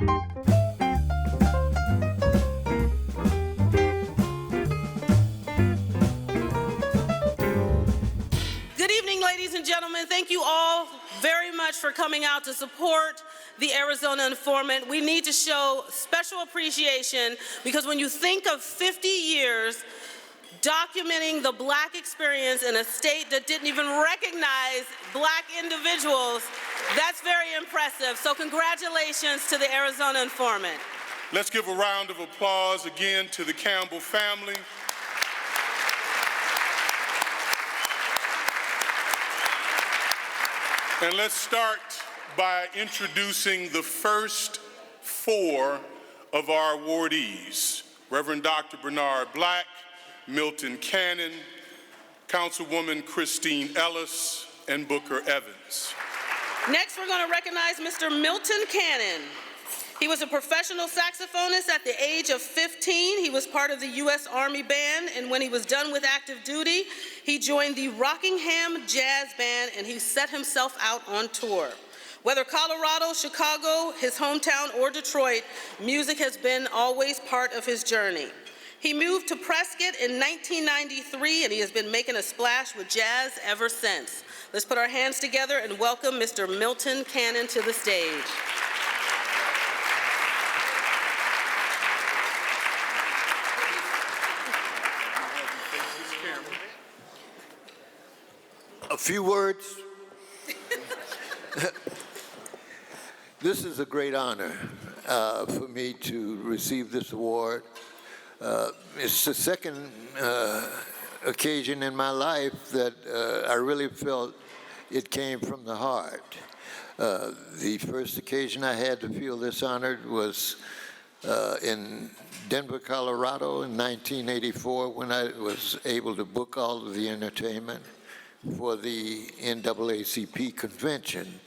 Good evening, ladies and gentlemen. Thank you all very much for coming out to support the Arizona Informant. We need to show special appreciation because when you think of 50 years documenting the Black experience in a state that didn't even recognize Black individuals, that's very impressive. So congratulations to the Arizona Informant. Let's give a round of applause again to the Campbell family. And let's start by introducing the first four of our awardees: Reverend Dr. Bernard Black, Milton Cannon, Councilwoman Christine Ellis, and Booker Evans. Next, we're going to recognize Mr. Milton Cannon. He was a professional saxophonist at the age of 15. He was part of the U.S. Army Band, and when he was done with active duty, he joined the Rockingham Jazz Band, and he set himself out on tour. Whether Colorado, Chicago, his hometown, or Detroit, music has been always part of his journey. He moved to Prescott in 1993, and he has been making a splash with jazz ever since. Let's put our hands together and welcome Mr. Milton Cannon to the stage. A few words. This is a great honor for me to receive this award. It's the second occasion in my life that I really felt it came from the heart. The first occasion I had to feel this honored was in Denver, Colorado in 1984 when I was able to book all of the entertainment for the NAACP convention.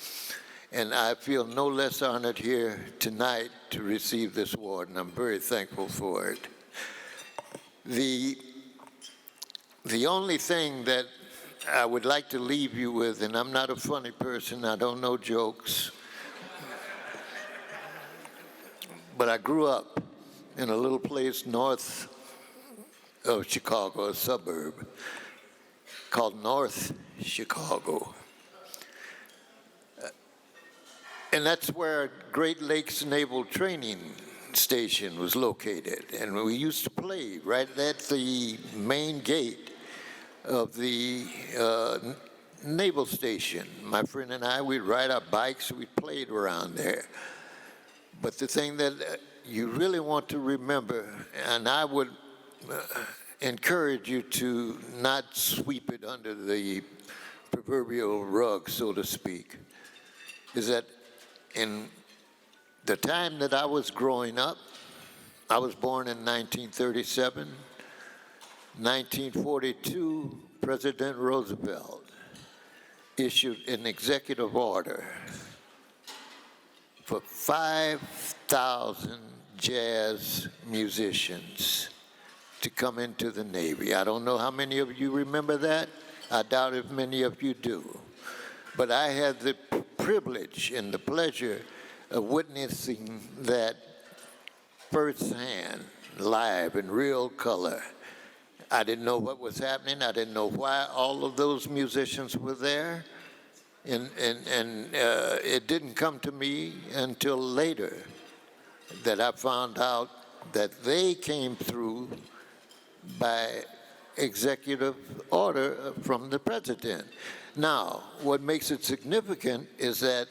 And I feel no less honored here tonight to receive this award, and I'm very thankful for it. The only thing that I would like to leave you with, and I'm not a funny person, I don't know jokes, but I grew up in a little place north of Chicago, a suburb, called North Chicago. And that's where Great Lakes Naval Training Station was located. And we used to play right at the main gate of the naval station. My friend and I, we'd ride our bikes, we played around there. But the thing that you really want to remember, and I would encourage you to not sweep it under the proverbial rug, so to speak, is that in the time that I was growing up, I was born in 1937, 1942, President Roosevelt issued an executive order for 5,000 jazz musicians to come into the Navy. I don't know how many of you remember that. I doubt if many of you do. But I had the privilege and the pleasure of witnessing that firsthand, live, in real color. I didn't know what was happening. I didn't know why all of those musicians were there. And it didn't come to me until later that I found out that they came through by executive order from the president. Now, what makes it significant is that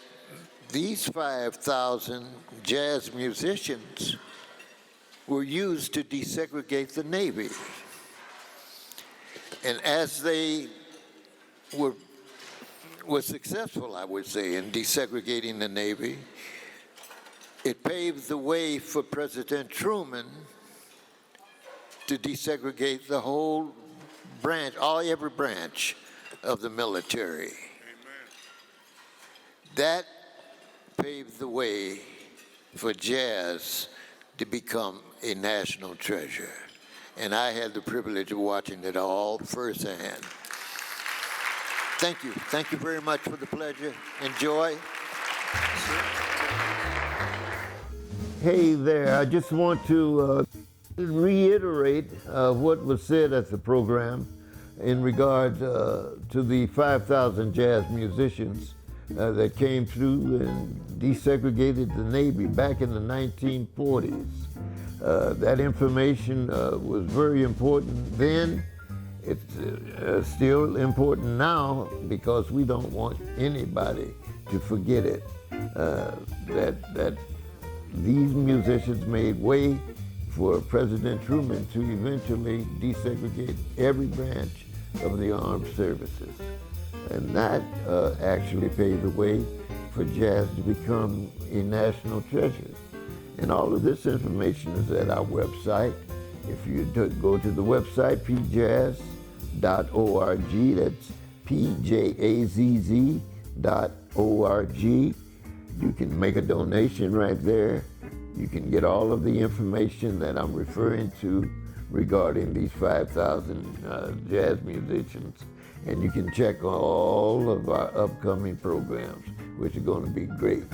these 5,000 jazz musicians were used to desegregate the Navy. And as they were successful, I would say, in desegregating the Navy, it paved the way for President Truman to desegregate the whole branch, every branch of the military. Amen. That paved the way for jazz to become a national treasure. And I had the privilege of watching it all firsthand. Thank you. Thank you very much for the pleasure. Enjoy. Hey there, I just want to reiterate what was said at the program in regard to the 5,000 jazz musicians that came through and desegregated the Navy back in the 1940s. That information was very important then. It's still important now because we don't want anybody to forget it. That these musicians made way for President Truman to eventually desegregate every branch of the armed services. And that actually paved the way for jazz to become a national treasure. And all of this information is at our website. If you go to the website, pjazz.org, that's pjazz.org. You can make a donation right there. You can get all of the information that I'm referring to regarding these 5,000 jazz musicians. And you can check all of our upcoming programs, which are going to be great.